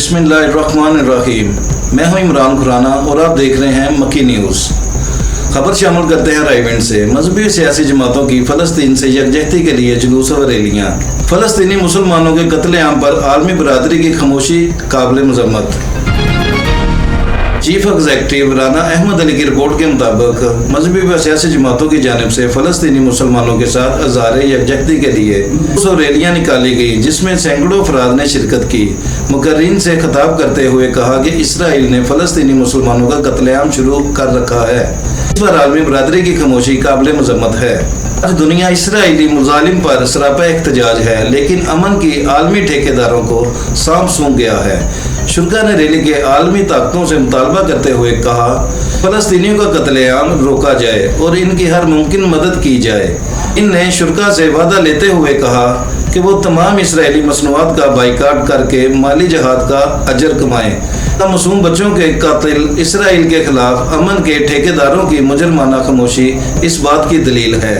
बिस्मिल्लाहिर्रहमानिर्रहीम। मैं हूं इमरान खुराना और आप देख रहे हैं मक्की न्यूज़। खबर शामिल करते हैं रायविंड से। मजहबी सियासी जमातों की फ़लस्तीन से यकजहती के लिए जुलूस व रैलियाँ। फ़लस्तीनी मुसलमानों के कत्लेआम पर आलमी बरादरी की खामोशी काबिल मज़म्मत। चीफ एग्जीक्यूटिव राना अहमद अली की रिपोर्ट के मुताबिक मजहबी व सियासी जमातों की जानिब से फ़लस्तीनी मुसलमानों के साथ अज़हार यकजहती के लिए रैलियाँ निकाली गई, जिसमें सैकड़ों अफराद ने शिरकत की। मुकर्रीन से खिताब करते हुए कहा कि इसराइल ने फ़लस्तीनी मुसलमानों का कत्लेआम शुरू कर रखा है। इस पर आलमी बरादरी की खामोशी काबिल मज़म्मत है। आज दुनिया इसराइली मुजालिम पर सरापा एहतजाज है, लेकिन अमन की आलमी ठेकेदारों को सांप सूंघ गया है। शुरा ने रैली के आलमी ताकतों से मुतालबा करते हुए कहा, फ़लस्तीनियों का कत्लेआम रोका जाए और इनकी हर मुमकिन मदद की जाए। इनने शुरा से वादा लेते हुए कहा कि वो तमाम इसराइली मसनूआत का बाइकाट करके माली जहाद का अजर कमाएं। मासूम बच्चों के कातिल इसराइल के खिलाफ अमन के ठेकेदारों की मुजरमाना खामोशी इस बात की दलील है।